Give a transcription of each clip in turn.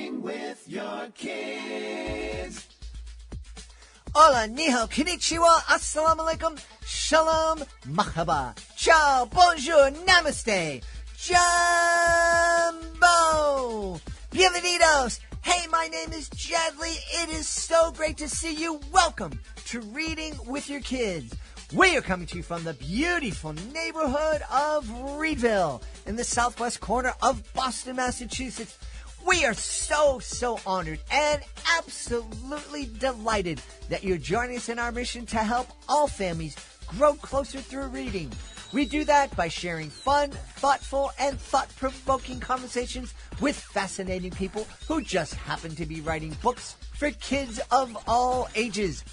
Reading with your kids. Hola, ni hao, konnichiwa, assalamu alaikum, shalom, mahaba, ciao, bonjour, namaste, jumbo, bienvenidos. Hey, my name is Jed Lee. It is so great to see you. Welcome to Reading with Your Kids. We are coming to you from the beautiful neighborhood of Reedville in the southwest corner of Boston, Massachusetts. We are so honored and absolutely delighted that you're joining us in our mission to help all families grow closer through reading. We do that by sharing fun, thoughtful, and thought-provoking conversations with fascinating people who just happen to be writing books for kids of all ages.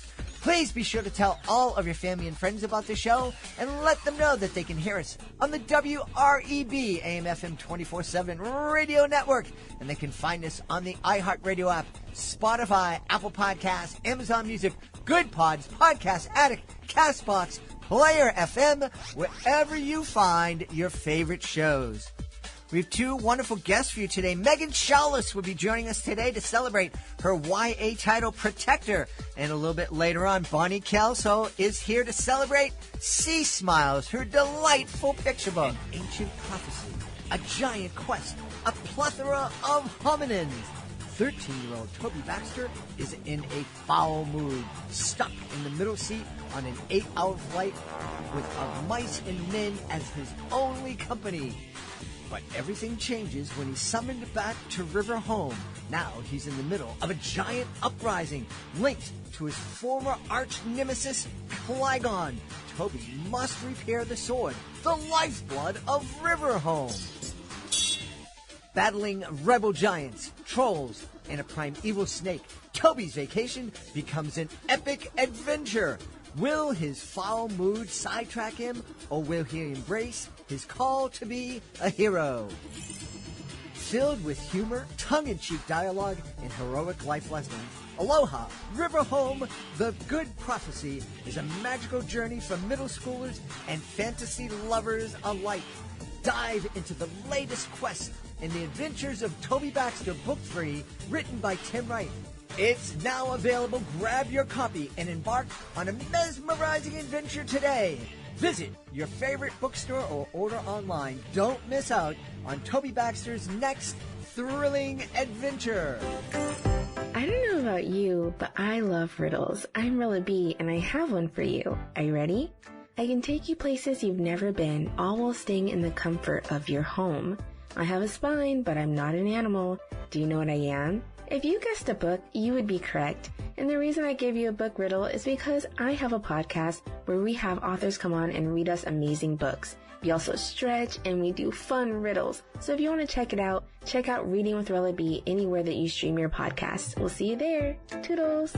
Please be sure to tell all of your family and friends about the show and let them know that they can hear us on the WREB AM/FM 24/7 radio network. And they can find us on the iHeartRadio app, Spotify, Apple Podcasts, Amazon Music, Good Pods, Podcast Addict, CastBox, Player FM, wherever you find your favorite shows. We have two wonderful guests for you today. Megan Schaulis will be joining us today to celebrate her YA title, Protector. And a little bit later on, Bonnie Kelso is here to celebrate Sea Smiles, her delightful picture book. An ancient prophecy, a giant quest, a plethora of hominins. 13-year-old Toby Baxter is in a foul mood, stuck in the middle seat on an 8-hour flight with mice and men as his only company. But everything changes when he's summoned back to River Home. Now he's in the middle of a giant uprising linked to his former arch-nemesis, Clygon. Toby must repair the sword, the lifeblood of River Home. Battling rebel giants, trolls, and a primeval snake, Toby's vacation becomes an epic adventure. Will his foul mood sidetrack him, or will he embrace his call to be a hero? Filled with humor, tongue-in-cheek dialogue, and heroic life lessons, Aloha, River Home, The Good Prophecy is a magical journey for middle schoolers and fantasy lovers alike. Dive into the latest quest in the adventures of Toby Baxter, Book 3, written by Tim Wright. It's now available. Grab your copy and embark on a mesmerizing adventure today. Visit your favorite bookstore or order online. Don't miss out on Toby Baxter's next thrilling adventure. I don't know about you, but I love riddles. I'm Rilla B, and I have one for you. Are you ready? I can take you places you've never been, all while staying in the comfort of your home. I have a spine, but I'm not an animal. Do you know what I am? If you guessed a book, you would be correct. And the reason I gave you a book riddle is because I have a podcast where we have authors come on and read us amazing books. We also stretch and we do fun riddles. So if you want to check it out, check out Reading with Rilla B anywhere that you stream your podcasts. We'll see you there. Toodles!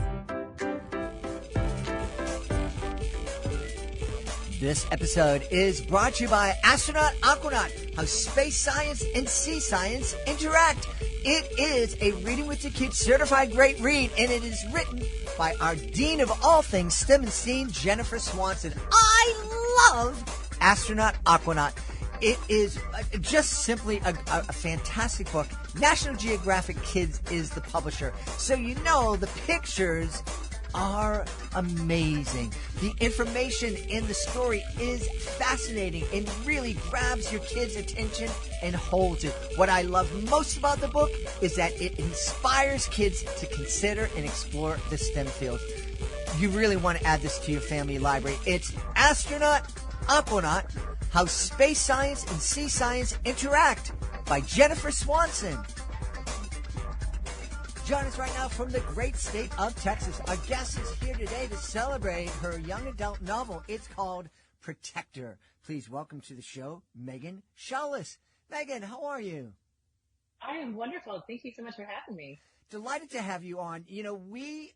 This episode is brought to you by Astronaut Aquanaut, how space science and sea science interact. It is a Reading with Your Kids certified great read, and it is written by our Dean of all things STEM and STEAM, Jennifer Swanson. I love Astronaut Aquanaut. It is just simply a fantastic book. National Geographic Kids is the publisher, so you know the pictures are amazing. The information in the story is fascinating and really grabs your kids' attention and holds it. What I love most about the book is that it inspires kids to consider and explore the STEM fields. You really want to add this to your family library. It's Astronaut Aquanaut, How Space Science and Sea Science Interact by Jennifer Swanson. Join us right now from the great state of Texas. Our guest is here today to celebrate her young adult novel. It's called Protector. Please welcome to the show, Megan Schaulis. Megan, how are you? I am wonderful. Thank you so much for having me. Delighted to have you on. You know, we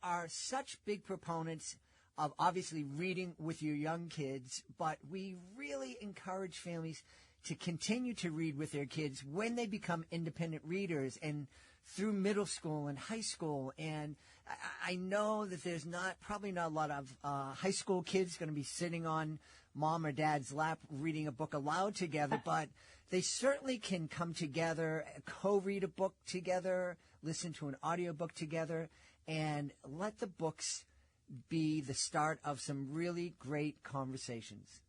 are such big proponents of obviously reading with your young kids, but we really encourage families to continue to read with their kids when they become independent readers and through middle school and high school. And I know that there's probably not a lot of high school kids going to be sitting on mom or dad's lap reading a book aloud together, but they certainly can come together, co-read a book together, listen to an audiobook together, and let the books be the start of some really great conversations.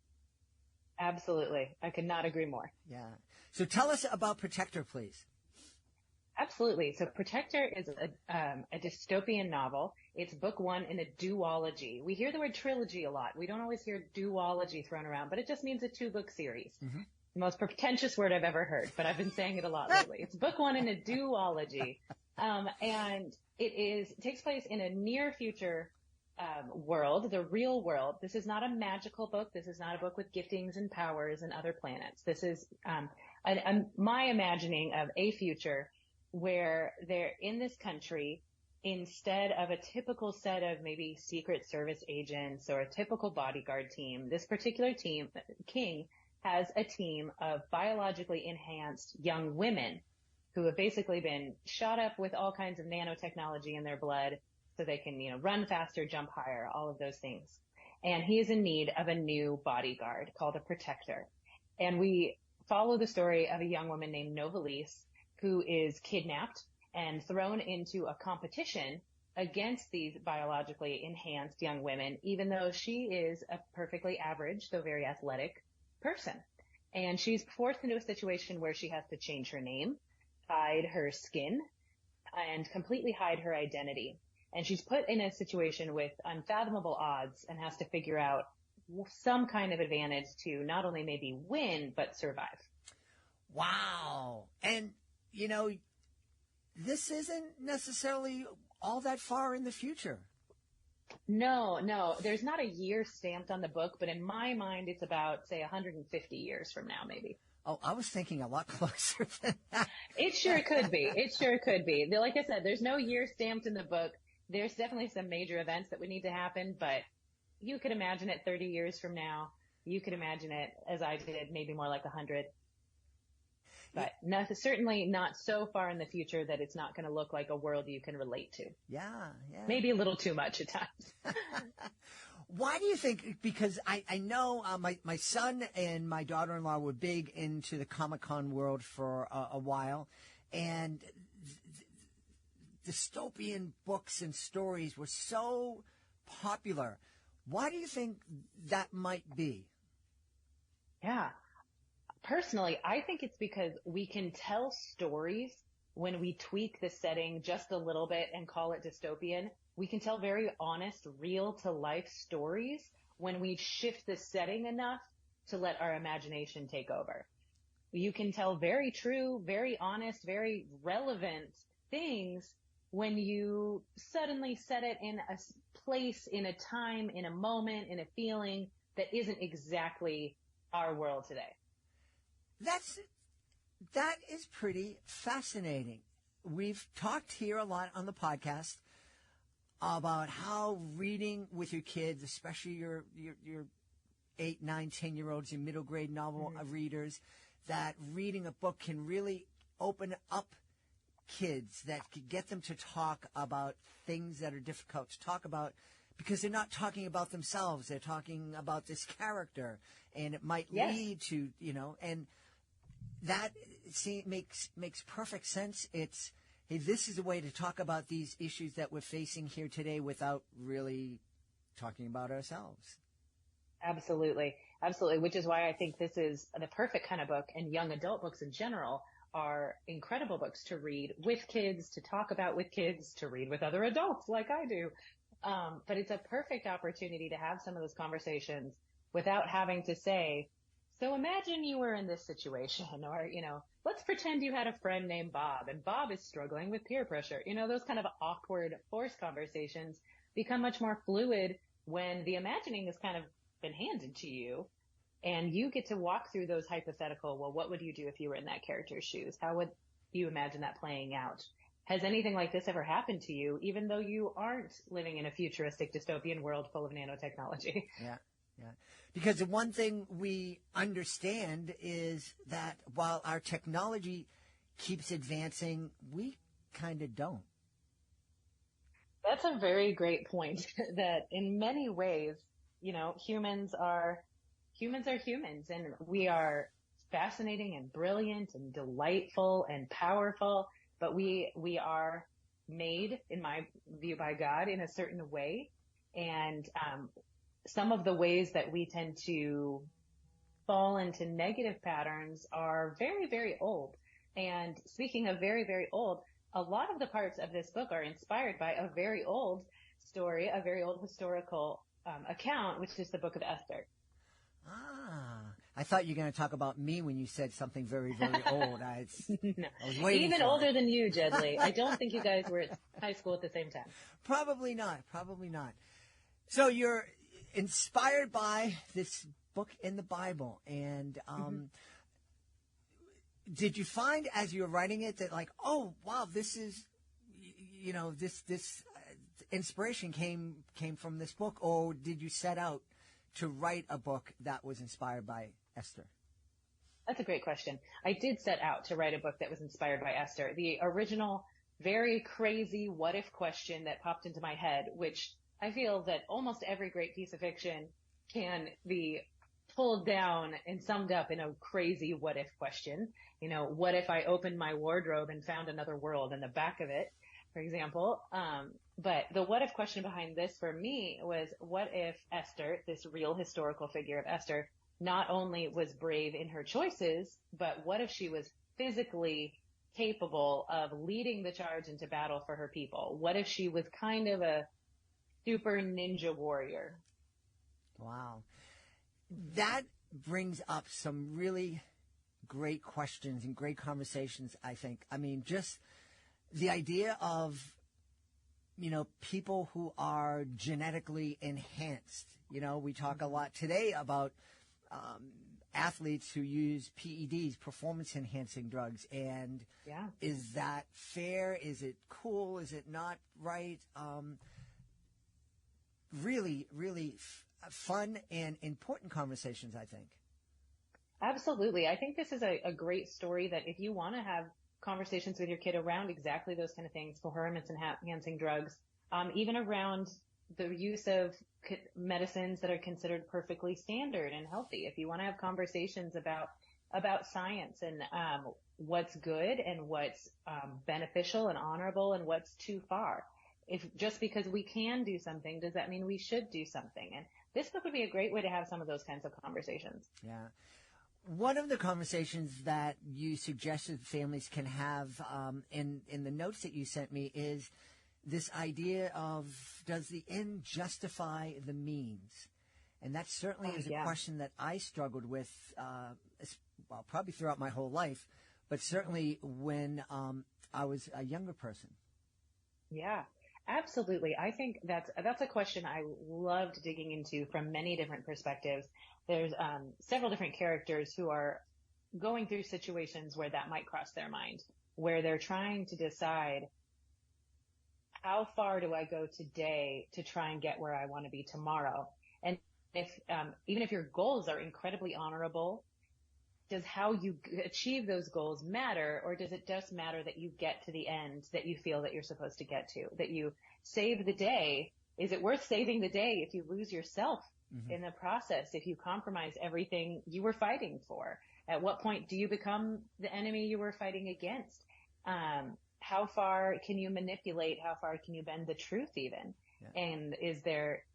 Absolutely. I could not agree more. Yeah. So tell us about Protector, please. Absolutely. So Protector is a dystopian novel. It's book one in a duology. We hear the word trilogy a lot. We don't always hear duology thrown around, but it just means a 2-book series. Mm-hmm. The most pretentious word I've ever heard, but I've been saying it a lot lately. It's book one in a duology. And it takes place in a near future world, the real world. This is not a magical book. This is not a book with giftings and powers and other planets. This is my imagining of a future where they're in this country, instead of a typical set of maybe Secret Service agents or a typical bodyguard team, this particular team, King, has a team of biologically enhanced young women who have basically been shot up with all kinds of nanotechnology in their blood so they can, run faster, jump higher, all of those things. And he is in need of a new bodyguard called a Protector. And we follow the story of a young woman named Novalise who is kidnapped and thrown into a competition against these biologically enhanced young women, even though she is a perfectly average, though very athletic person. And she's forced into a situation where she has to change her name, hide her skin, and completely hide her identity. And she's put in a situation with unfathomable odds and has to figure out some kind of advantage to not only maybe win, but survive. Wow. And, this isn't necessarily all that far in the future. No. There's not a year stamped on the book, but in my mind, it's about, say, 150 years from now, maybe. Oh, I was thinking a lot closer than that. It sure could be. Like I said, there's no year stamped in the book. There's definitely some major events that would need to happen, but you could imagine it 30 years from now. You could imagine it, as I did, maybe more like 100. But certainly not so far in the future that it's not going to look like a world you can relate to. Yeah. Maybe a little too much at times. Why do you think? Because I know my son and my daughter-in-law were big into the Comic-Con world for a while, and dystopian books and stories were so popular. Why do you think that might be? Yeah. Personally, I think it's because we can tell stories when we tweak the setting just a little bit and call it dystopian. We can tell very honest, real-to-life stories when we shift the setting enough to let our imagination take over. You can tell very true, very honest, very relevant things when you suddenly set it in a place, in a time, in a moment, in a feeling that isn't exactly our world today. That is pretty fascinating. We've talked here a lot on the podcast about how reading with your kids, especially your 8, 9, 10-year-olds, your middle grade novel readers, that reading a book can really open up kids, that could get them to talk about things that are difficult to talk about, because they're not talking about themselves. They're talking about this character, and it might lead to, and that makes perfect sense. It's, hey, this is a way to talk about these issues that we're facing here today without really talking about ourselves. Absolutely. Which is why I think this is the perfect kind of book, and young adult books in general are incredible books to read with kids, to talk about with kids, to read with other adults like I do. But it's a perfect opportunity to have some of those conversations without having to say, so imagine you were in this situation, or, let's pretend you had a friend named Bob, and Bob is struggling with peer pressure. Those kind of awkward, forced conversations become much more fluid when the imagining has kind of been handed to you, and you get to walk through those hypothetical, well, what would you do if you were in that character's shoes? How would you imagine that playing out? Has anything like this ever happened to you, even though you aren't living in a futuristic dystopian world full of nanotechnology? Yeah. Because the one thing we understand is that while our technology keeps advancing, we kind of don't. That's a very great point, that in many ways, humans are humans, and we are fascinating and brilliant and delightful and powerful, but we are made, in my view, by God in a certain way. And some of the ways that we tend to fall into negative patterns are very, very old. And speaking of very, very old, a lot of the parts of this book are inspired by a very old story, a very old historical account, which is the book of Esther. I thought you were going to talk about me when you said something very, very old. No. I was waiting Even for older it. than you, Jedley. I don't think you guys were at high school at the same time. Probably not. So you're inspired by this book in the Bible, and did you find as you were writing it that like, oh wow, this is, this inspiration came from this book, or did you set out to write a book that was inspired by Esther? That's a great question. I did set out to write a book that was inspired by Esther. The original, very crazy what if question that popped into my head, which I feel that almost every great piece of fiction can be pulled down and summed up in a crazy what if question. What if I opened my wardrobe and found another world in the back of it, for example? But the what if question behind this for me was, what if Esther, this real historical figure of Esther, not only was brave in her choices, but what if she was physically capable of leading the charge into battle for her people? What if she was kind of a super ninja warrior? Wow. That brings up some really great questions and great conversations, I think. I mean, just the idea of, people who are genetically enhanced. We talk a lot today about athletes who use PEDs, performance-enhancing drugs, and is that fair? Is it cool? Is it not right? Really, really fun and important conversations, I think. Absolutely. I think this is a great story that if you want to have conversations with your kid around exactly those kind of things, performance-enhancing drugs, even around the use of medicines that are considered perfectly standard and healthy. If you want to have conversations about science and what's good and what's beneficial and honorable and what's too far. If just because we can do something, does that mean we should do something? And this book would be a great way to have some of those kinds of conversations. Yeah. One of the conversations that you suggested families can have in the notes that you sent me is this idea of, does the end justify the means? And that certainly is a question that I struggled with, probably throughout my whole life, but certainly when I was a younger person. Yeah, absolutely. I think that's a question I loved digging into from many different perspectives. There's several different characters who are going through situations where that might cross their mind, where they're trying to decide, how far do I go today to try and get where I want to be tomorrow? And if even if your goals are incredibly honorable, does how you achieve those goals matter, or does it just matter that you get to the end that you feel that you're supposed to get to, that you save the day? Is it worth saving the day if you lose yourself in the process, if you compromise everything you were fighting for? At what point do you become the enemy you were fighting against? How far can you manipulate? How far can you bend the truth even? Yeah. And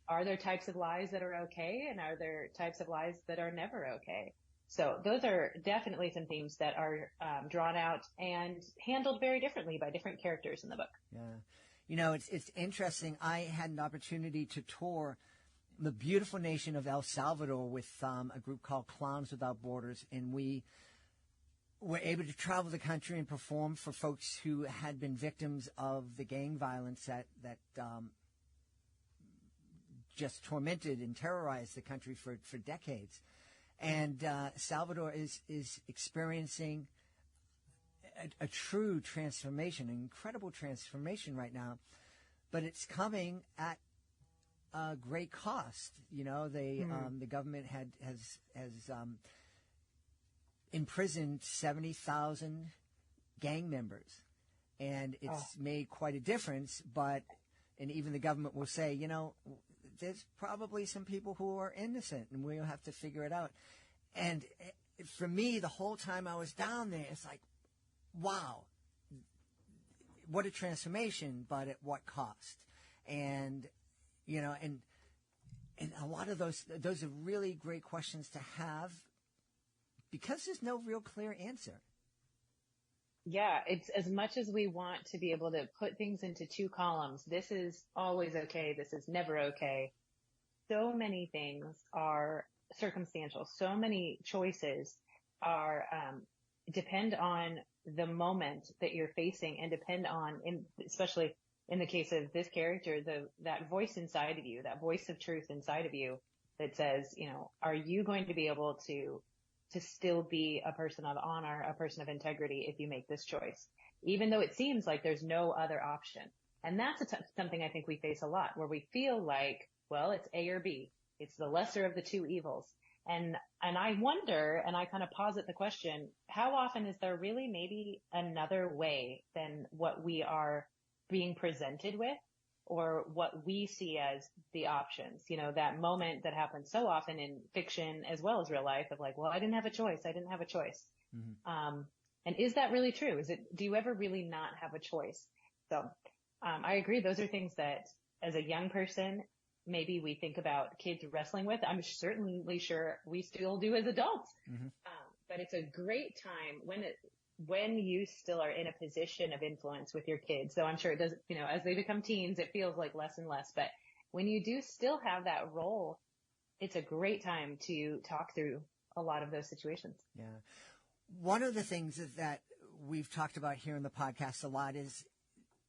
are there types of lies that are okay? And are there types of lies that are never okay? So those are definitely some themes that are drawn out and handled very differently by different characters in the book. Yeah. It's interesting. I had an opportunity to tour the beautiful nation of El Salvador with a group called Clowns Without Borders, and we were able to travel the country and perform for folks who had been victims of the gang violence that just tormented and terrorized the country for decades. And Salvador is experiencing a true transformation, an incredible transformation right now, but it's coming at a great cost. The government has imprisoned 70,000 gang members, and it's made quite a difference. And even the government will say, there's probably some people who are innocent, and we'll have to figure it out. And for me, the whole time I was down there, it's like, wow, what a transformation, but at what cost? And, you know, and a lot of those are really great questions to have because there's no real clear answer. Yeah, it's as much as we want to be able to put things into two columns. This is always okay. This is never okay. So many things are circumstantial. So many choices are depend on the moment that you're facing and depend on, especially in the case of this character, that voice inside of you, that voice of truth inside of you that says, you know, are you going to be able to still be a person of honor, a person of integrity if you make this choice, even though it seems like there's no other option. And that's something I think we face a lot, where we feel like, well, it's A or B. It's the lesser of the two evils. And I wonder, and I kind of posit the question, how often is there really maybe another way than what we are being presented with or what we see as the options? You know, that moment that happens so often in fiction as well as real life of like, well, I didn't have a choice. I didn't have a choice. Mm-hmm. And is that really true? Do you ever really not have a choice? So, I agree. Those are things that as a young person, maybe we think about kids wrestling with. I'm certainly sure we still do as adults. Mm-hmm. But it's a great time when you still are in a position of influence with your kids. So I'm sure it does, you know, as they become teens, it feels like less and less. But when you do still have that role, it's a great time to talk through a lot of those situations. Yeah. One of the things that we've talked about here in the podcast a lot is,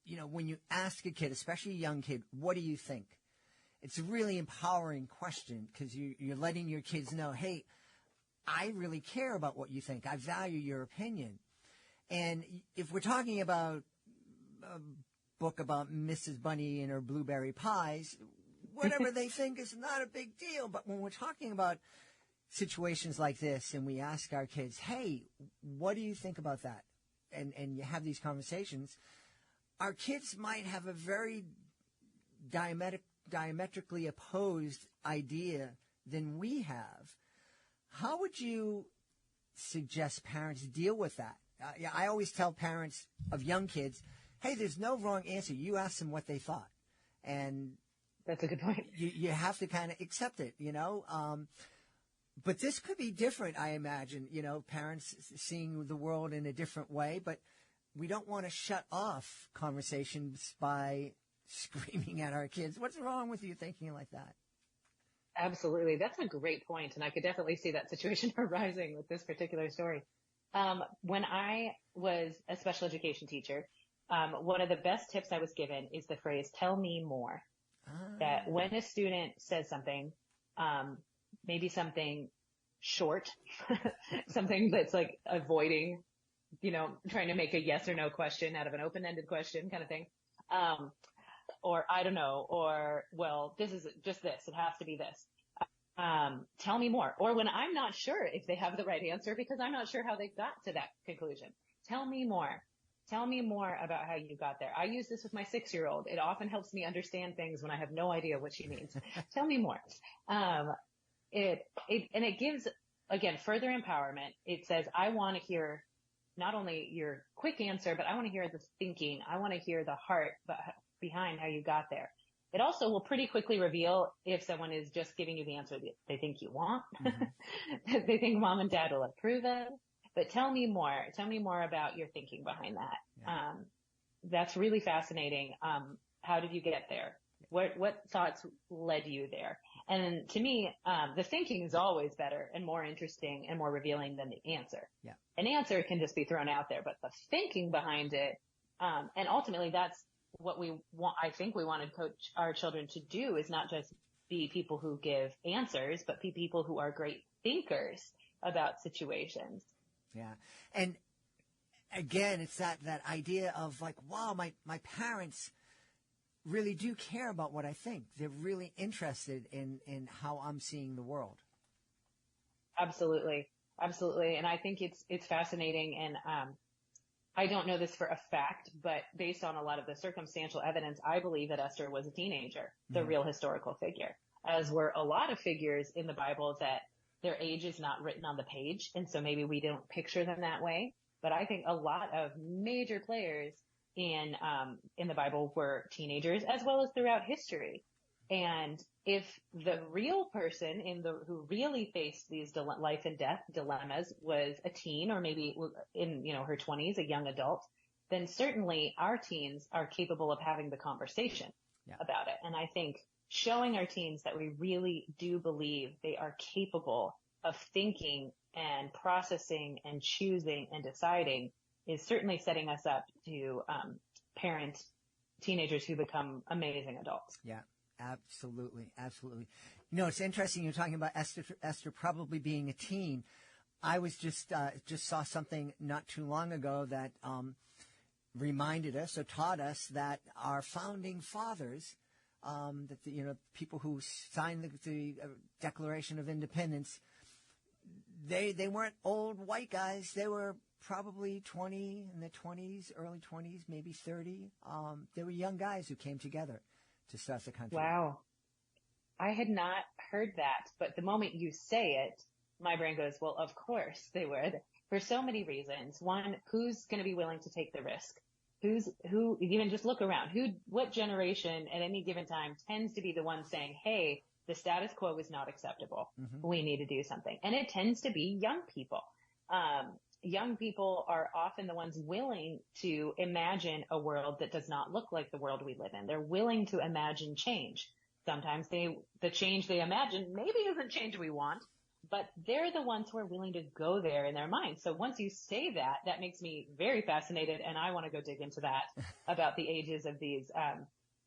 you know, when you ask a kid, especially a young kid, what do you think? It's a really empowering question because you're letting your kids know, hey, I really care about what you think. I value your opinion. And if we're talking about a book about Mrs. Bunny and her blueberry pies, whatever they think is not a big deal. But when we're talking about situations like this and we ask our kids, hey, what do you think about that? And you have these conversations, our kids might have a very diametrically opposed idea than we have. How would you suggest parents deal with that? I always tell parents of young kids, hey, there's no wrong answer. You ask them what they thought. And that's a good point. You have to kind of accept it, you know. But this could be different, I imagine, you know, parents seeing the world in a different way. But we don't want to shut off conversations by screaming at our kids. What's wrong with you thinking like that? Absolutely. That's a great point. And I could definitely see that situation arising with this particular story. When I was a special education teacher, one of the best tips I was given is the phrase, tell me more. That when a student says something, maybe something short, something that's like avoiding, you know, trying to make a yes or no question out of an open-ended question kind of thing. Or I don't know, or, well, this is just this. It has to be this. Tell me more. Or when I'm not sure if they have the right answer because I'm not sure how they got to that conclusion. Tell me more. Tell me more about how you got there. I use this with my 6-year-old. It often helps me understand things when I have no idea what she means. Tell me more. It gives, again, further empowerment. It says, I want to hear not only your quick answer, but I want to hear the thinking. I want to hear the heart behind how you got there. It also will pretty quickly reveal if someone is just giving you the answer that they think you want. Mm-hmm. They think mom and dad will approve of. But tell me more. Tell me more about your thinking behind that. Yeah. That's really fascinating. How did you get there? What thoughts led you there? And to me, the thinking is always better and more interesting and more revealing than the answer. Yeah. An answer can just be thrown out there, but the thinking behind it, and ultimately that's what we want. I think we want to coach our children to do is not just be people who give answers, but be people who are great thinkers about situations. Yeah. And again, it's that idea of like, wow, my parents really do care about what I think. They're really interested in how I'm seeing the world. Absolutely. Absolutely. And I think it's fascinating. And, I don't know this for a fact, but based on a lot of the circumstantial evidence, I believe that Esther was a teenager, the real historical figure, as were a lot of figures in the Bible that their age is not written on the page. And so maybe we don't picture them that way. But I think a lot of major players in the Bible were teenagers as well as throughout history. And if the real person who really faced these life and death dilemmas was a teen, or maybe in, her 20s, a young adult, then certainly our teens are capable of having the conversation about it. And I think showing our teens that we really do believe they are capable of thinking and processing and choosing and deciding is certainly setting us up to parent teenagers who become amazing adults. Yeah. Absolutely. Absolutely. It's interesting you're talking about Esther probably being a teen. I was just saw something not too long ago that reminded us or taught us that our founding fathers, that people who signed the Declaration of Independence, they weren't old white guys. They were probably 20, in their 20s, early 20s, maybe 30. They were young guys who came together to start the country. Wow. I had not heard that, but the moment you say it, my brain goes, well, of course they would, for so many reasons. One, who's going to be willing to take the risk? Who, even just look around, what generation at any given time tends to be the one saying, hey, the status quo is not acceptable. Mm-hmm. We need to do something. And it tends to be young people. Young people are often the ones willing to imagine a world that does not look like the world we live in. They're willing to imagine change. Sometimes the change they imagine maybe isn't change we want, but they're the ones who are willing to go there in their mind. So once you say that makes me very fascinated, and I want to go dig into that about the ages of these,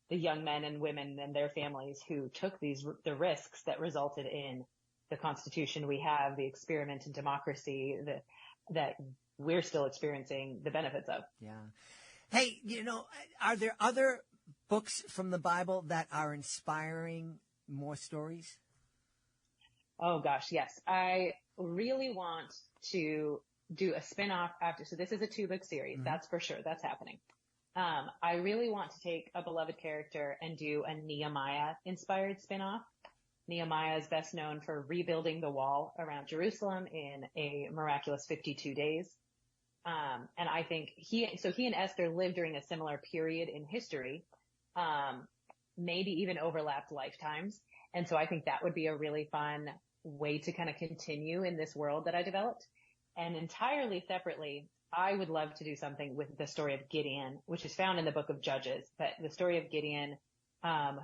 the young men and women and their families who took the risks that resulted in the Constitution we have, the experiment in democracy, that we're still experiencing the benefits of. Yeah. Hey, are there other books from the Bible that are inspiring more stories? Oh gosh, yes. I really want to do a spin-off after. So this is a 2-book series. Mm-hmm. That's for sure. That's happening. I really want to take a beloved character and do a Nehemiah inspired spin-off. Nehemiah is best known for rebuilding the wall around Jerusalem in a miraculous 52 days. And I think he and Esther lived during a similar period in history, maybe even overlapped lifetimes. And so I think that would be a really fun way to kind of continue in this world that I developed. And entirely separately, I would love to do something with the story of Gideon, which is found in the book of Judges. But the story of Gideon,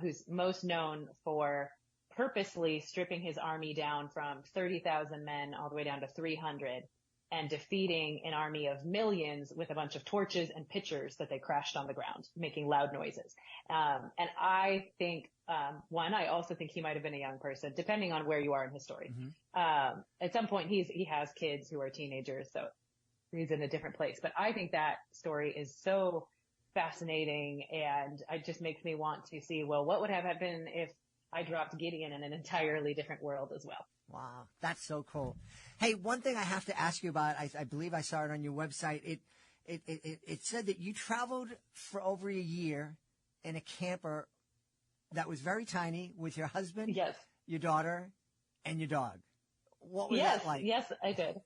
who's most known for purposely stripping his army down from 30,000 men all the way down to 300 and defeating an army of millions with a bunch of torches and pitchers that they crashed on the ground, making loud noises. And I think, I also think he might have been a young person, depending on where you are in his story. Mm-hmm. At some point he has kids who are teenagers, so he's in a different place. But I think that story is so fascinating, and it just makes me want to see, well, what would have happened if I dropped Gideon in an entirely different world as well. Wow, that's so cool. Hey, one thing I have to ask you about, I believe I saw it on your website. It said that you traveled for over a year in a camper that was very tiny with your husband, yes, your daughter, and your dog. What was that like? Yes, I did.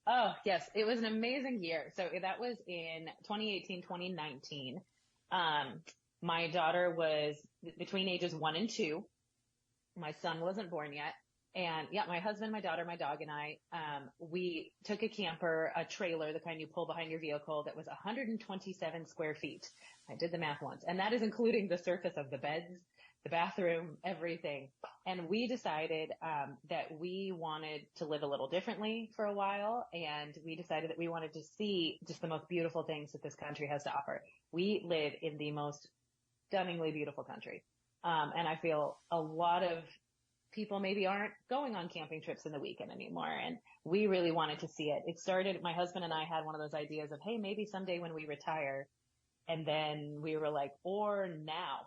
Oh, yes, it was an amazing year. So that was in 2018, 2019. My daughter was between ages 1 and 2. My son wasn't born yet. And yeah, my husband, my daughter, my dog, and I, we took a camper, a trailer, the kind you pull behind your vehicle, that was 127 square feet. I did the math once. And that is including the surface of the beds, the bathroom, everything. And we decided, that we wanted to live a little differently for a while. And we decided that we wanted to see just the most beautiful things that this country has to offer. We live in the most stunningly beautiful country. And I feel a lot of people maybe aren't going on camping trips in the weekend anymore. And we really wanted to see it. It started, my husband and I had one of those ideas of, hey, maybe someday when we retire. And then we were like, or now,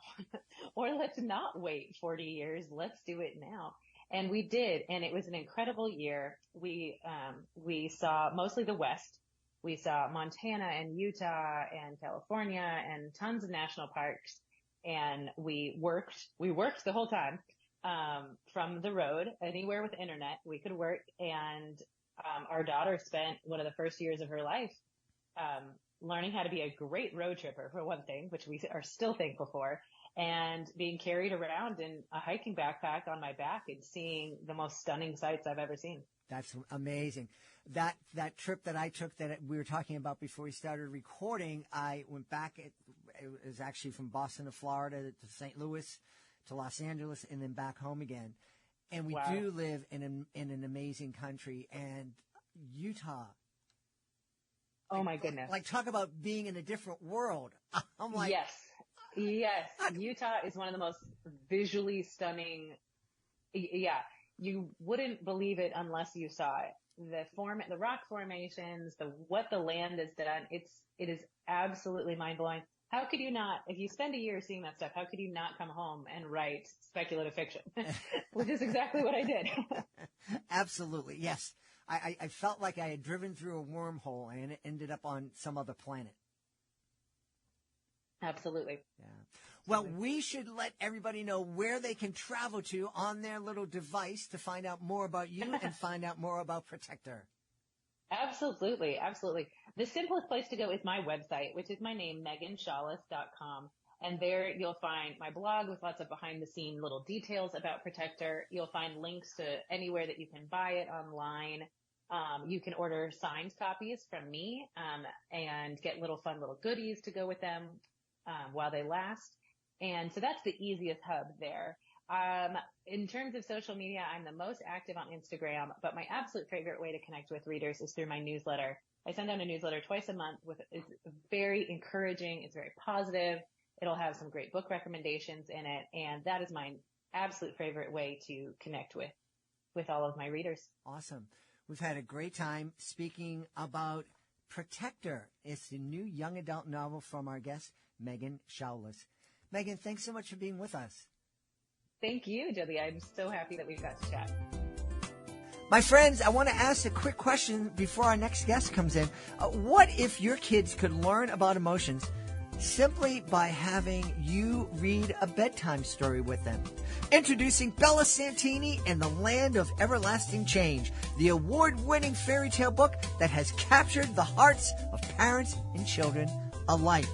or let's not wait 40 years. Let's do it now. And we did. And it was an incredible year. We saw mostly the West. We saw Montana and Utah and California and tons of national parks. And we worked the whole time. from the road, anywhere with internet, we could work. And our daughter spent one of the first years of her life learning how to be a great road tripper, for one thing, which we are still thankful for, and being carried around in a hiking backpack on my back and seeing the most stunning sights I've ever seen. That's amazing. That trip that I took that we were talking about before we started recording, I went back. It was actually from Boston to Florida to St. Louis to Los Angeles and then back home again. And we do live in an amazing country, and Utah. Oh my goodness. Like, talk about being in a different world. I'm like, yes. Utah is one of the most visually stunning. Yeah. You wouldn't believe it unless you saw it. The rock formations, what the land has done. It is absolutely mind blowing. How could you not, if you spend a year seeing that stuff, how could you not come home and write speculative fiction? Which is exactly what I did. Absolutely. Yes. I felt like I had driven through a wormhole and it ended up on some other planet. Absolutely. Yeah. Well, we should let everybody know where they can travel to on their little device to find out more about you and find out more about Protector. Absolutely. Absolutely. The simplest place to go is my website, which is my name, meganschaulis.com. And there you'll find my blog with lots of behind the scene little details about Protector. You'll find links to anywhere that you can buy it online. You can order signed copies from me, and get little goodies to go with them, while they last. And so that's the easiest hub there. In terms of social media, I'm the most active on Instagram, but my absolute favorite way to connect with readers is through my newsletter. I send out a newsletter twice a month it's very encouraging. It's very positive. It'll have some great book recommendations in it. And that is my absolute favorite way to connect with all of my readers. Awesome. We've had a great time speaking about Protector. It's the new young adult novel from our guest, Megan Schaulis. Megan, thanks so much for being with us. Thank you, Jody. I'm so happy that we got to chat. My friends, I want to ask a quick question before our next guest comes in. What if your kids could learn about emotions simply by having you read a bedtime story with them? Introducing Bella Santini and the Land of Everlasting Change, the award-winning fairy tale book that has captured the hearts of parents and children alike.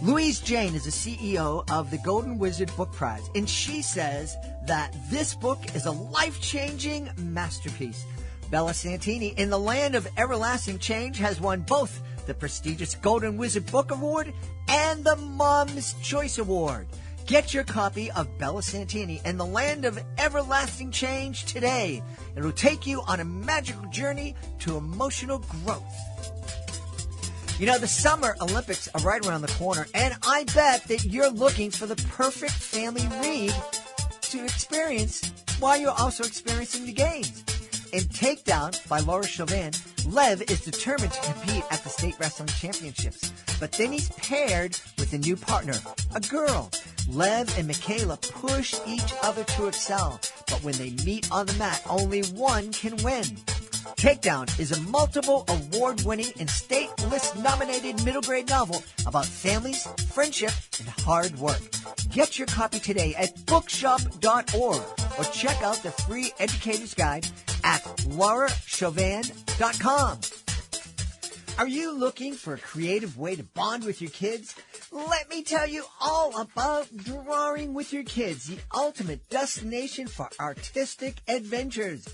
Louise Jane is the CEO of the Golden Wizard Book Prize, and she says that this book is a life-changing masterpiece. Bella Santini in the Land of Everlasting Change has won both the prestigious Golden Wizard Book Award and the Mom's Choice Award. Get your copy of Bella Santini and the Land of Everlasting Change today. It will take you on a magical journey to emotional growth. You know, the Summer Olympics are right around the corner, and I bet that you're looking for the perfect family read to experience while you're also experiencing the games. In Takedown by Laura Chauvin, Lev is determined to compete at the state wrestling championships, but then he's paired with a new partner, a girl. Lev and Michaela push each other to excel, but when they meet on the mat, only one can win. Takedown is a multiple award-winning and state list-nominated middle grade novel about families, friendship, and hard work. Get your copy today at bookshop.org or check out the free educator's guide at laurachauvin.com. Are you looking for a creative way to bond with your kids? Let me tell you all about Drawing with Your Kids, the ultimate destination for artistic adventures.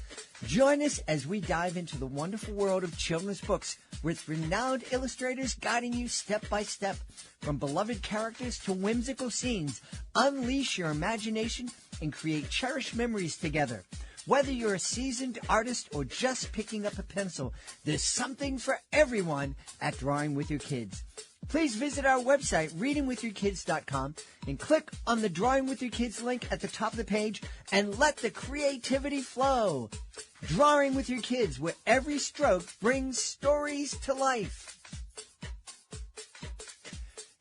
Join us as we dive into the wonderful world of children's books with renowned illustrators guiding you step by step. From beloved characters to whimsical scenes, unleash your imagination and create cherished memories together. Whether you're a seasoned artist or just picking up a pencil, there's something for everyone at Drawing with Your Kids. Please visit our website, readingwithyourkids.com, and click on the Drawing with Your Kids link at the top of the page and let the creativity flow. Drawing with Your Kids, where every stroke brings stories to life.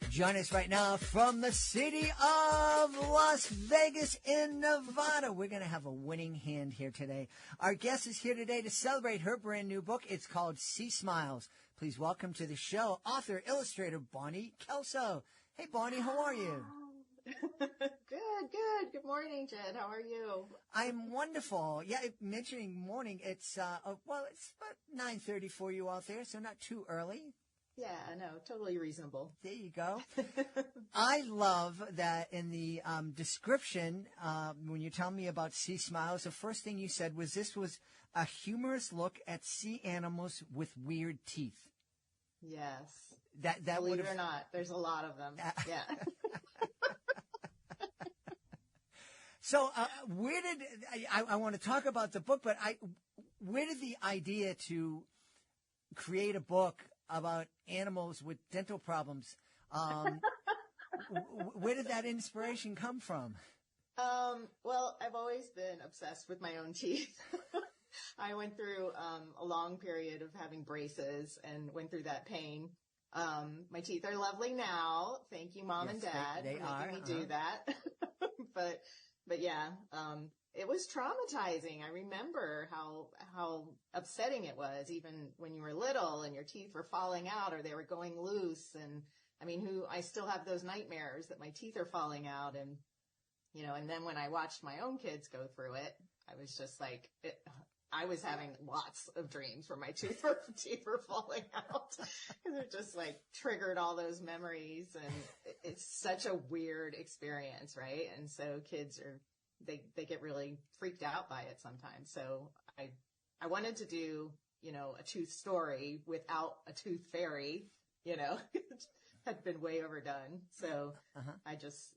Join us right now from the city of Las Vegas in Nevada. We're going to have a winning hand here today. Our guest is here today to celebrate her brand new book. It's called Sea Smiles. Please welcome to the show author, illustrator, Bonnie Kelso. Hey, Bonnie, how are you? Good. Good morning, Jed. How are you? I'm wonderful. Yeah, mentioning morning, it's it's about 9:30 for you out there, so not too early. Yeah, no, totally reasonable. There you go. I love that in the description, when you tell me about sea smiles, the first thing you said was this was a humorous look at sea animals with weird teeth. Yes. That Believe it or not, there's a lot of them. Yeah. So where did I want to talk about the book, but where did the idea to create a book about animals with dental problems, where did that inspiration come from? Well, I've always been obsessed with my own teeth. I went through a long period of having braces and went through that pain. My teeth are lovely now. Thank you, Mom and Dad, they for are. making me do that. But yeah, it was traumatizing. I remember how upsetting it was, even when you were little and your teeth were falling out or they were going loose. And I mean, I still have those nightmares that my teeth are falling out. And, and then when I watched my own kids go through it, I was just like, I was having lots of dreams where my teeth were falling out because it just like triggered all those memories. And it's such a weird experience, right? And so kids they get really freaked out by it sometimes. So I wanted to do, a tooth story without a tooth fairy, had been way overdone. So I just,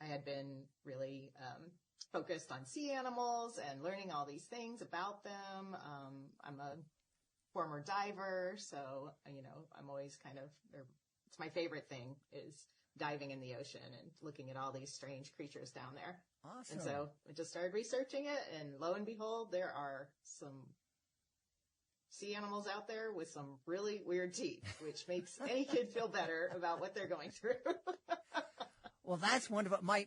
I had been really, focused on sea animals and learning all these things about them. I'm a former diver, so, I'm always it's my favorite thing is diving in the ocean and looking at all these strange creatures down there. Awesome. And so I just started researching it, and lo and behold, there are some sea animals out there with some really weird teeth, which makes any kid feel better about what they're going through. Well, that's wonderful. My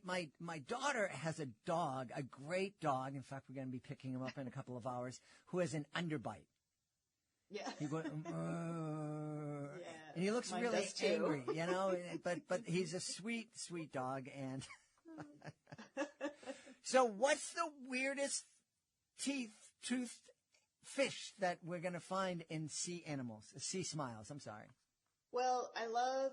daughter has a dog, a great dog. In fact, we're going to be picking him up in a couple of hours, who has an underbite. Yeah. He goes, Yeah, and he looks mine really does too. angry, but he's a sweet, sweet dog. And so what's the weirdest toothed fish that we're going to find in sea animals, sea smiles? I'm sorry. Well, I love,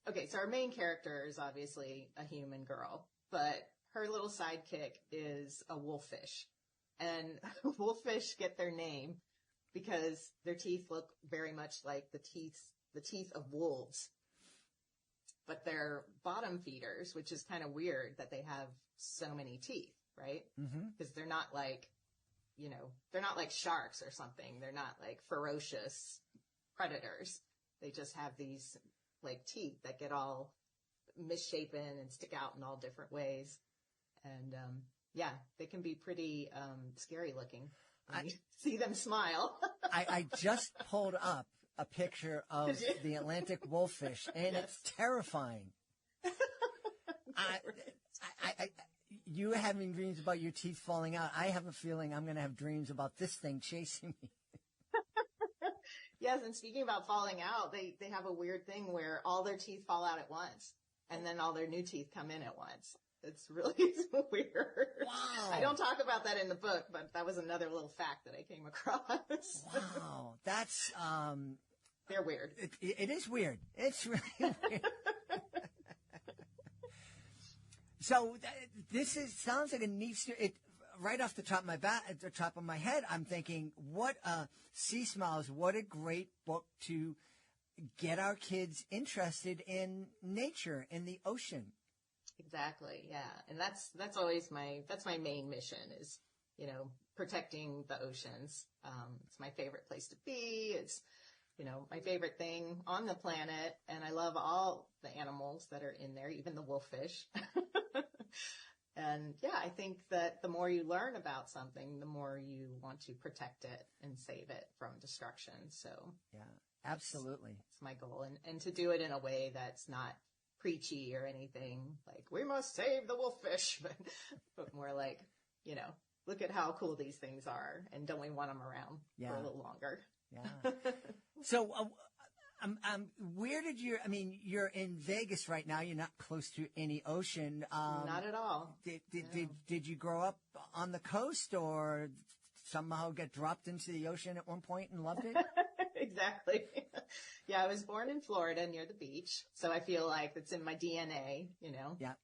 okay, so our main character is obviously a human girl, but her little sidekick is a wolffish. And wolffish get their name because their teeth look very much like the teeth of wolves. But they're bottom feeders, which is kind of weird that they have so many teeth, right? Because they're not like, they're not like sharks or something. They're not like ferocious predators. They just have these like teeth that get all misshapen and stick out in all different ways. And, they can be pretty, scary looking when you see them smile. I just pulled up a picture of the Atlantic wolffish, and It's terrifying. You having dreams about your teeth falling out. I have a feeling I'm going to have dreams about this thing chasing me. Yes, and speaking about falling out, they have a weird thing where all their teeth fall out at once, and then all their new teeth come in at once. It's really weird. Wow. I don't talk about that in the book, but that was another little fact that I came across. Wow. That's, they're weird. It is weird. It's really weird. So sounds like a neat story. Right off the top of my head, I'm thinking, Sea Smiles, what a great book to get our kids interested in nature, in the ocean. Exactly. Yeah. And that's always my main mission is, protecting the oceans. It's my favorite place to be. It's, my favorite thing on the planet. And I love all the animals that are in there, even the wolffish. And I think that the more you learn about something, the more you want to protect it and save it from destruction. So yeah, absolutely. It's my goal. And to do it in a way that's not preachy or anything like we must save the wolffish, but more like, look at how cool these things are. And don't we want them around for a little longer? Yeah. So Where did you're in Vegas right now. You're not close to any ocean. Not at all. Did you grow up on the coast or somehow get dropped into the ocean at one point and loved it? Exactly. Yeah, I was born in Florida near the beach, so I feel like it's in my DNA, Yeah.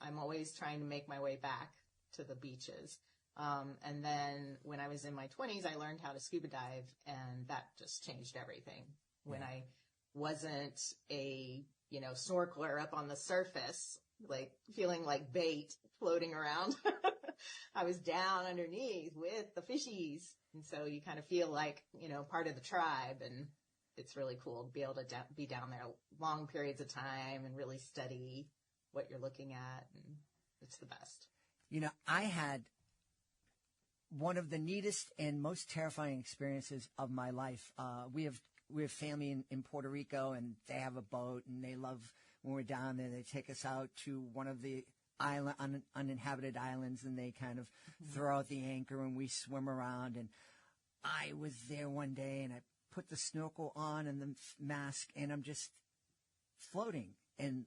I'm always trying to make my way back to the beaches. And then when I was in my 20s, I learned how to scuba dive, and that just changed everything. When I wasn't a, snorkeler up on the surface, like feeling like bait floating around, I was down underneath with the fishies. And so you kind of feel like, part of the tribe, and it's really cool to be able to be down there long periods of time and really study what you're looking at. And it's the best. I had one of the neatest and most terrifying experiences of my life. We have family in Puerto Rico, and they have a boat, and they love when we're down there. They take us out to one of the uninhabited islands, and they kind of throw out the anchor, and we swim around. And I was there one day, and I put the snorkel on and the mask, and I'm just floating and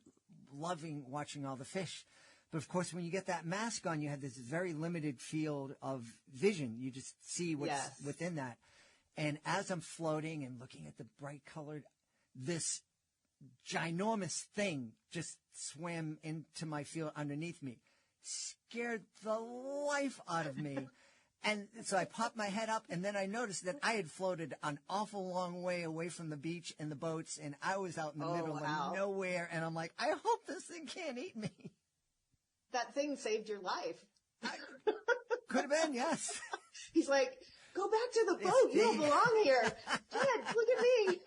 loving watching all the fish. But of course, when you get that mask on, you have this very limited field of vision. You just see what's within that. And as I'm floating and looking at the bright colored, this ginormous thing just swam into my field underneath me, scared the life out of me. And so I popped my head up, and then I noticed that I had floated an awful long way away from the beach and the boats, and I was out in the middle of nowhere. And I'm like, I hope this thing can't eat me. That thing saved your life. Could have been, yes. He's like, go back to the boat. You don't belong here. Jed, look at me.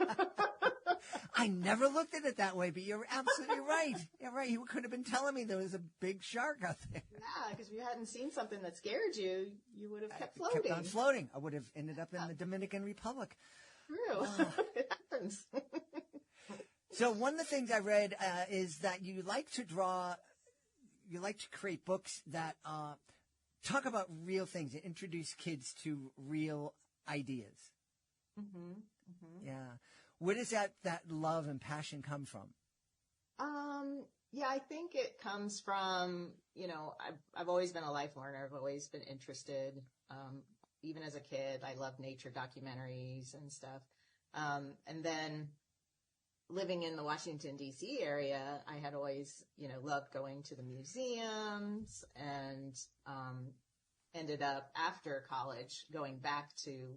I never looked at it that way, but you're absolutely right. You're right. You could have been telling me there was a big shark out there. Yeah, because if you hadn't seen something that scared you, you would have kept floating. Kept on floating. I would have ended up in the Dominican Republic. True. It happens. So one of the things I read is that you like to draw, you like to create books that talk about real things and introduce kids to real ideas. Mm-hmm. Mm-hmm. Yeah. Where does that love and passion come from? Yeah, I think it comes from, I've always been a life learner. I've always been interested. Even as a kid, I loved nature documentaries and stuff. And then living in the Washington, D.C. area, I had always, loved going to the museums, and ended up after college going back to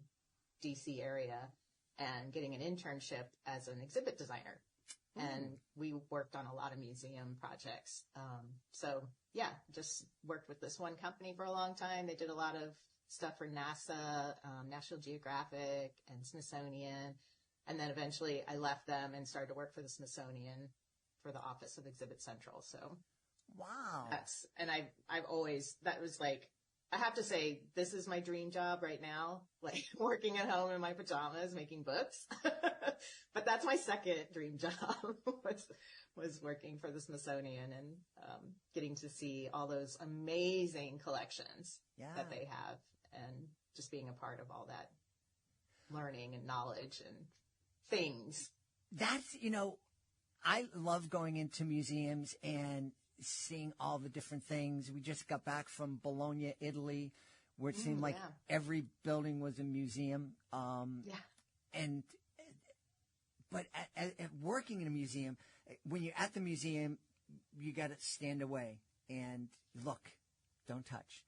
D.C. area and getting an internship as an exhibit designer. And we worked on a lot of museum projects. So yeah, just worked with this one company for a long time. They did a lot of stuff for NASA, National Geographic, and Smithsonian. And then eventually I left them and started to work for the Smithsonian for the Office of Exhibit Central. So wow. I've always, that was like, I have to say, this is my dream job right now, like working at home in my pajamas, making books. But that's my second dream job was working for the Smithsonian and getting to see all those amazing collections that they have, and just being a part of all that learning and knowledge and things. That's, I love going into museums and seeing all the different things. We just got back from Bologna, Italy, where it seemed like every building was a museum. But at working in a museum, when you're at the museum, you got to stand away and look, don't touch.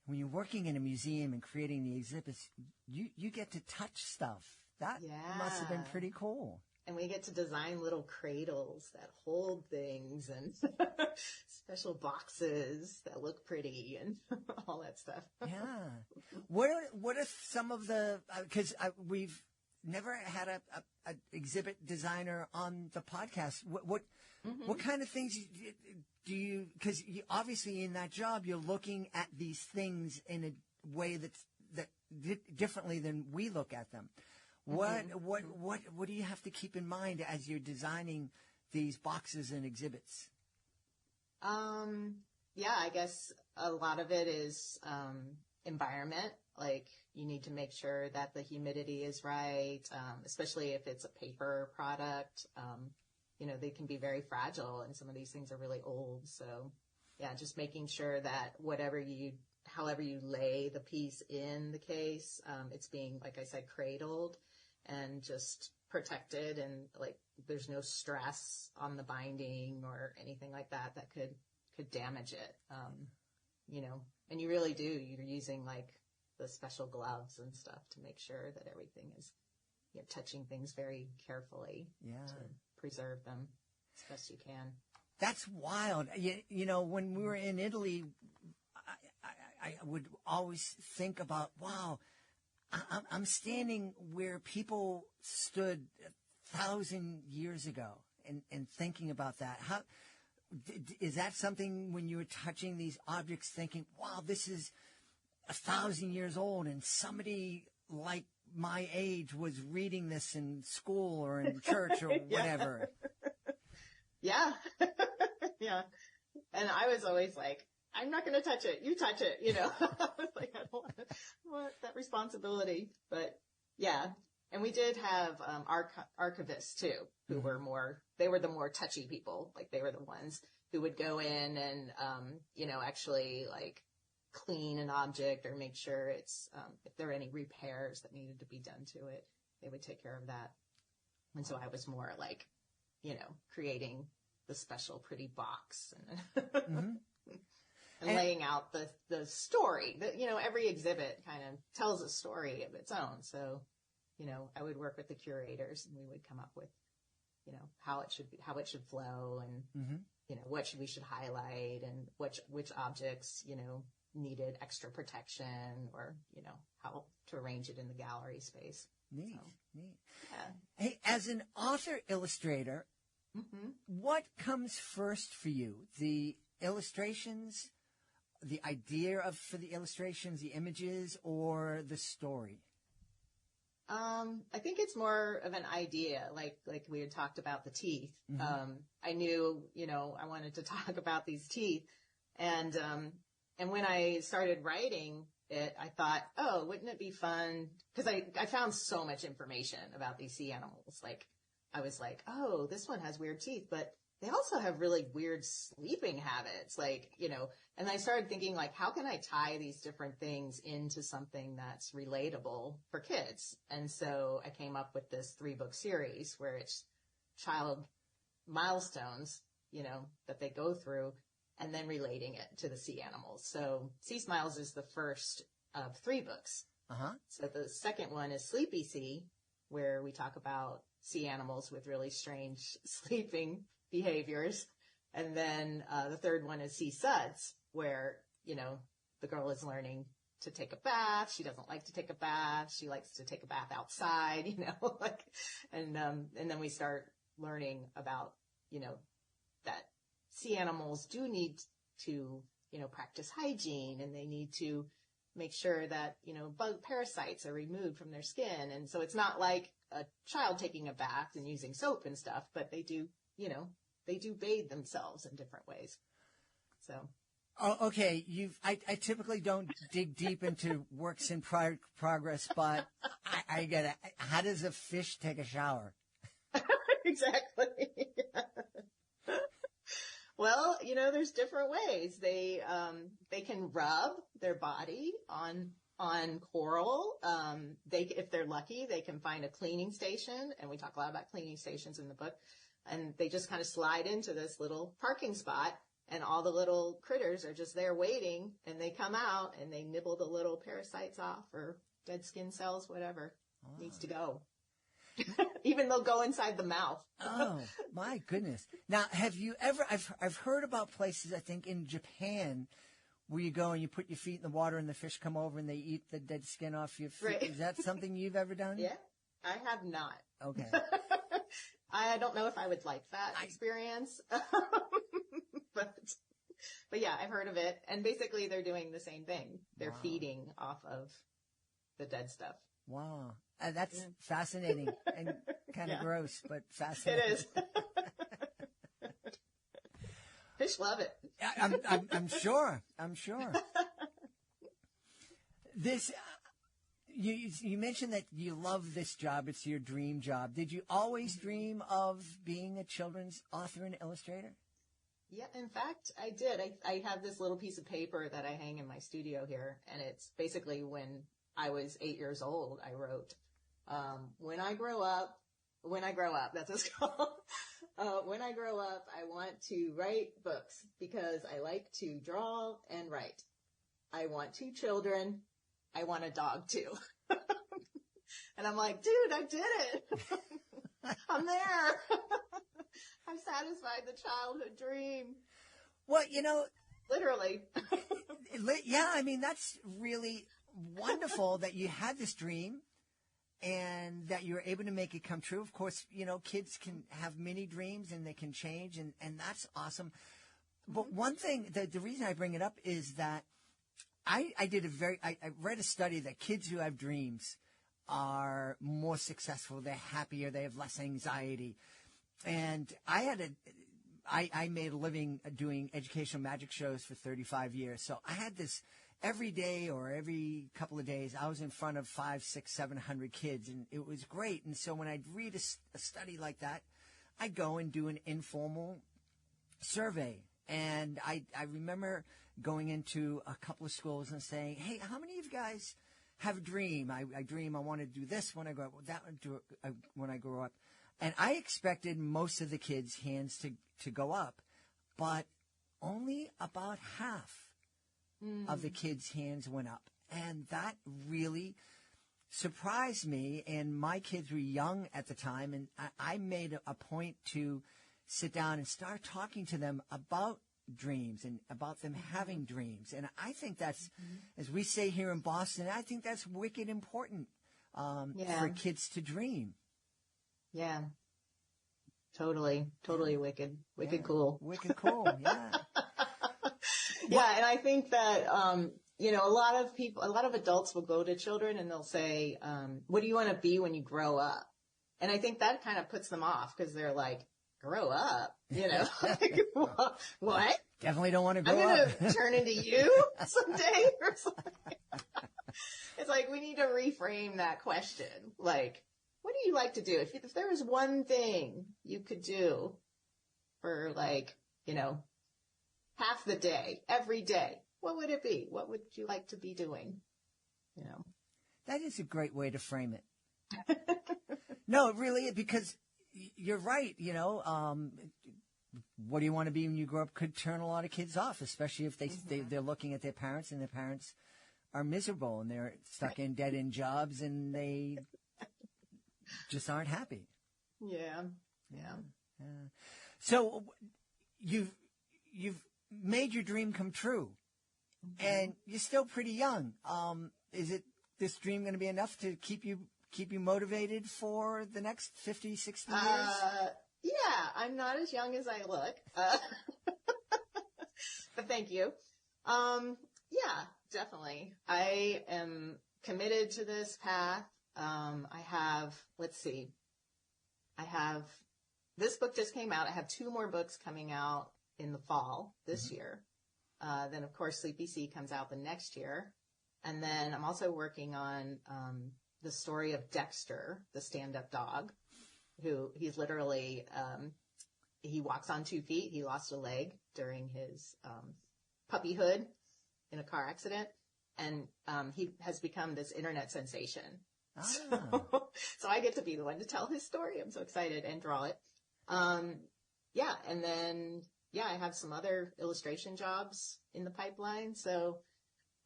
When you're working in a museum and creating the exhibits, you get to touch stuff. That must have been pretty cool. And we get to design little cradles that hold things, and special boxes that look pretty, and all that stuff. Yeah. What are some of the, because we've never had a exhibit designer on the podcast. What kind of things do you, because obviously in that job, you're looking at these things in a way that differently than we look at them. What do you have to keep in mind as you're designing these boxes and exhibits? Yeah, I guess a lot of it is environment. Like, you need to make sure that the humidity is right, especially if it's a paper product. They can be very fragile, and some of these things are really old. So, yeah, just making sure that however you lay the piece in the case, it's being, like I said, cradled and just protected, and like there's no stress on the binding or anything like that could damage it. And you really do. You're using like the special gloves and stuff to make sure that everything is, touching things very carefully to preserve them as best you can. That's wild. When we were in Italy, I would always think about, wow, I'm standing where people stood 1,000 years ago and thinking about that. How is that something when you were touching these objects thinking, wow, this is 1,000 years old and somebody like my age was reading this in school or in church or whatever? Yeah. Yeah. And I was always like, I'm not going to touch it. You touch it, I was like, I don't want that responsibility. But yeah. And we did have archivists too, who were they were the more touchy people. Like, they were the ones who would go in and, actually like clean an object or make sure it's, if there are any repairs that needed to be done to it, they would take care of that. And so I was more like, creating the special pretty box and, and laying out the story that, every exhibit kind of tells a story of its own. So, I would work with the curators and we would come up with, how it should flow and, what we should highlight and which objects, needed extra protection or, how to arrange it in the gallery space. Neat. Yeah. Hey, as an author illustrator, what comes first for you? The illustrations, the idea for the illustrations, the images, or the story? I think it's more of an idea, like we had talked about the teeth. I knew, I wanted to talk about these teeth. And when I started writing it, I thought, oh, wouldn't it be fun? Cause I found so much information about these sea animals. Like, I was like, oh, this one has weird teeth, but they also have really weird sleeping habits. Like, and I started thinking, like, how can I tie these different things into something that's relatable for kids? And so I came up with this 3-book series where it's child milestones, that they go through, and then relating it to the sea animals. So Sea Smiles is the first of 3 books. So the second one is Sleepy Sea, where we talk about sea animals with really strange sleeping behaviors. And then the third one is Sea Suds, where, the girl is learning to take a bath. She doesn't like to take a bath. She likes to take a bath outside, and then we start learning about, that sea animals do need to, practice hygiene, and they need to make sure that, bug parasites are removed from their skin. And so it's not like a child taking a bath and using soap and stuff, but they do, they do bathe themselves in different ways. So. Oh, okay. I typically don't dig deep into works in progress, but I get it. How does a fish take a shower? Exactly. Well, there's different ways. They can rub their body on coral. If they're lucky, they can find a cleaning station, and we talk a lot about cleaning stations in the book. And they just kind of slide into this little parking spot, and all the little critters are just there waiting, and they come out and they nibble the little parasites off or dead skin cells, whatever needs to go. Even they'll go inside the mouth. Oh, my goodness. Now, have you ever, I've heard about places, I think in Japan, where you go and you put your feet in the water and the fish come over and they eat the dead skin off your feet. Right. Is that something you've ever done? Yeah, I have not. Okay. I don't know if I would like that experience. But yeah, I've heard of it. And basically they're doing the same thing. They're feeding off of the dead stuff. Wow. That's fascinating and kind of gross, but fascinating. It is. Fish love it. I'm sure. I'm sure. This, You mentioned that you love this job. It's your dream job. Did you always dream of being a children's author and illustrator? Yeah, in fact, I did. I have this little piece of paper that I hang in my studio here, and it's basically when I was 8 years old, I wrote, when I grow up, that's what it's called. When I grow up, I want to write books because I like to draw and write. I want 2 children. I want a dog too. And I'm like, dude, I did it. I'm there. I've satisfied the childhood dream. Well, Literally. yeah, I mean, that's really wonderful that you had this dream and that you were able to make it come true. Of course, kids can have many dreams and they can change, and that's awesome. But one thing, the reason I bring it up is that I read a study that kids who have dreams are more successful, they're happier, they have less anxiety. And I made a living doing educational magic shows for 35 years. So I had this every day or every couple of days, I was in front of 500, 600, 700 kids, and it was great. And so when I'd read a study like that, I'd go and do an informal survey. And I remember going into a couple of schools and saying, hey, how many of you guys have a dream? I dream I want to do this when I grow up, that when I grow up. And I expected most of the kids' hands to go up, but only about half of the kids' hands went up. And that really surprised me. And my kids were young at the time, and I made a point to sit down and start talking to them about dreams and about them having dreams. And I think that's, as we say here in Boston, I think that's wicked important for kids to dream. Yeah. Totally wicked. Wicked cool. Wicked cool, yeah. Yeah, and I think that, a lot of adults will go to children and they'll say, what do you want to be when you grow up? And I think that kind of puts them off because they're like, grow up, like, what? Definitely don't want to grow up. I'm going to turn into you someday or something. It's like, we need to reframe that question. Like, what do you like to do? If there was one thing you could do for half the day, every day, what would it be? What would you like to be doing? That is a great way to frame it. No, it really is, because you're right. What do you want to be when you grow up could turn a lot of kids off, especially if they're looking at their parents and their parents are miserable and they're stuck in dead-end jobs and they just aren't happy. Yeah. So you've made your dream come true, and you're still pretty young. Is this dream going to be enough to keep you motivated for the next 50, 60 years? Yeah, I'm not as young as I look. But thank you. Yeah, definitely. I am committed to this path. This book just came out. I have 2 more books coming out in the fall this year. Then of course Sleepy Sea comes out the next year. And then I'm also working on, the story of Dexter, the stand-up dog, who he's literally, he walks on 2 feet. He lost a leg during his, puppyhood in a car accident. And, he has become this internet sensation. So I get to be the one to tell his story. I'm so excited, and draw it. And then, I have some other illustration jobs in the pipeline. So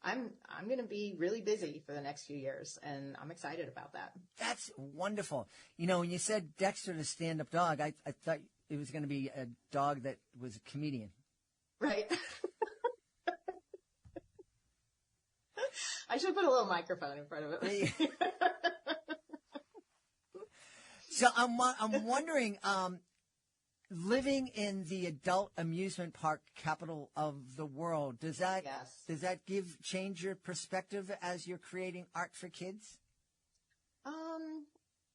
I'm going to be really busy for the next few years, and I'm excited about that. That's wonderful. When you said Dexter the stand-up dog, I thought it was going to be a dog that was a comedian. Right. I should put a little microphone in front of it. So I'm wondering, living in the adult amusement park capital of the world, does that change your perspective as you're creating art for kids?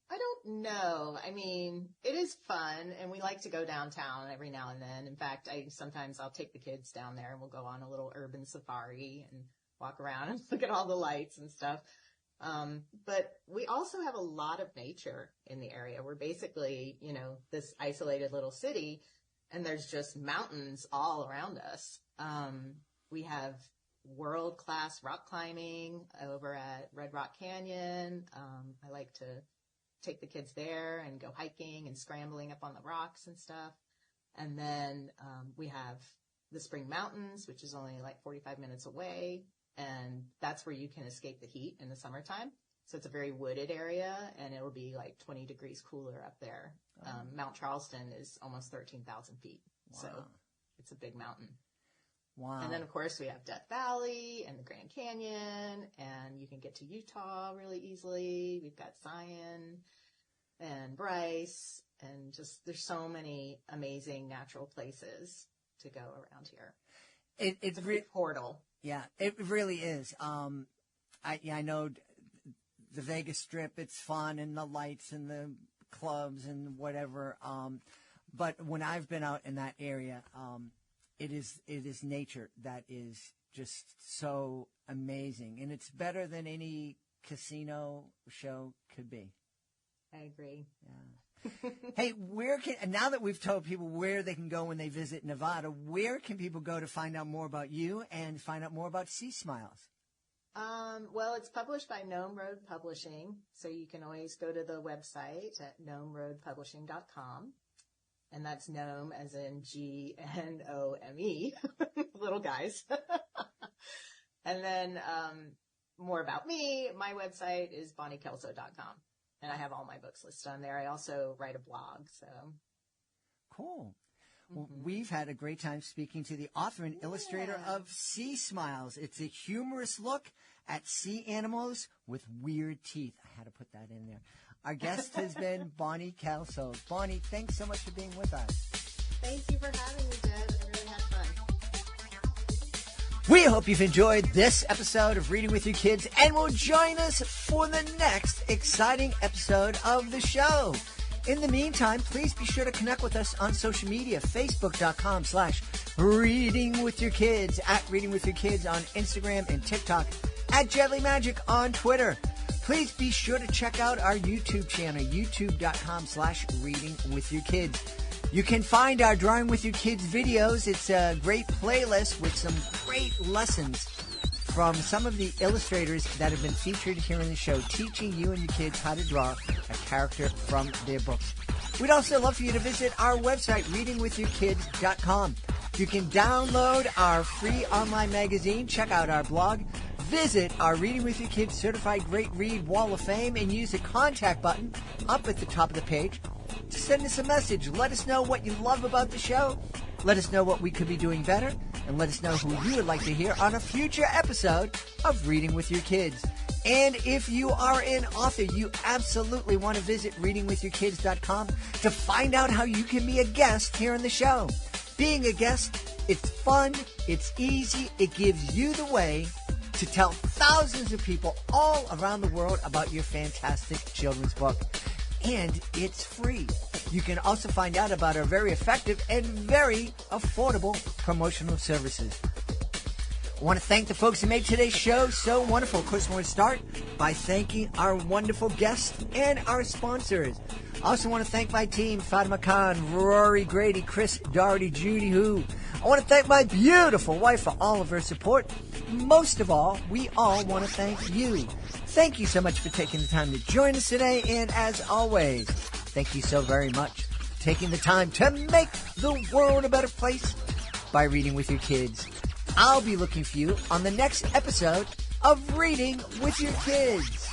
I don't know. I mean, it is fun, and we like to go downtown every now and then. In fact, sometimes I'll take the kids down there and we'll go on a little urban safari and walk around and look at all the lights and stuff. But we also have a lot of nature in the area. We're basically, this isolated little city, and there's just mountains all around us. We have world-class rock climbing over at Red Rock Canyon. I like to take the kids there and go hiking and scrambling up on the rocks and stuff. And then we have the Spring Mountains, which is only like 45 minutes away. And that's where you can escape the heat in the summertime. So it's a very wooded area, and it'll be like 20 degrees cooler up there. Mount Charleston is almost 13,000 feet. Wow. So it's a big mountain. Wow. And then, of course, we have Death Valley and the Grand Canyon, and you can get to Utah really easily. We've got Zion and Bryce, and just there's so many amazing natural places to go around here. It's a big portal. Yeah, it really is. I know the Vegas Strip, it's fun, and the lights and the clubs and whatever. But when I've been out in that area, it is nature that is just so amazing, and it's better than any casino show could be. I agree. Yeah. Hey, now that we've told people where they can go when they visit Nevada, where can people go to find out more about you and find out more about Sea Smiles? Well, it's published by Gnome Road Publishing, so you can always go to the website at gnomeroadpublishing.com. And that's gnome as in Gnome, little guys. And then more about me, my website is bonniekelso.com. And I have all my books listed on there. I also write a blog, so. Cool. Well, we've had a great time speaking to the author and illustrator of Sea Smiles. It's a humorous look at sea animals with weird teeth. I had to put that in there. Our guest has been Bonnie Kelso. Bonnie, thanks so much for being with us. Thank you for having me, Jed. I really had fun. We hope you've enjoyed this episode of Reading with Your Kids and will join us for the next exciting episode of the show. In the meantime, please be sure to connect with us on social media, facebook.com/readingwithyourkids, at Reading With Your Kids on Instagram and TikTok, at Jedly Magic on Twitter. Please be sure to check out our YouTube channel, youtube.com/readingwithyourkids. You can find our Drawing With Your Kids videos. It's a great playlist with some great lessons from some of the illustrators that have been featured here in the show, teaching you and your kids how to draw a character from their books. We'd also love for you to visit our website, readingwithyourkids.com. You can download our free online magazine, check out our blog, visit our Reading With Your Kids Certified Great Read Wall of Fame, and use the contact button up at the top of the page to send us a message. Let us know what you love about the show. Let us know what we could be doing better. And let us know who you would like to hear on a future episode of Reading With Your Kids. And if you are an author, you absolutely want to visit readingwithyourkids.com to find out how you can be a guest here on the show. Being a guest, it's fun, it's easy, it gives you the way to tell thousands of people all around the world about your fantastic children's book. And it's free. You can also find out about our very effective and very affordable promotional services. I want to thank the folks who made today's show so wonderful. Of course, I want to start by thanking our wonderful guests and our sponsors. I also want to thank my team, Fatima Khan, Rory Grady, Chris Doherty, Judy Hu. I want to thank my beautiful wife for all of her support. Most of all, we all want to thank you. Thank you so much for taking the time to join us today. And as always, thank you so very much for taking the time to make the world a better place by reading with your kids. I'll be looking for you on the next episode of Reading with Your Kids.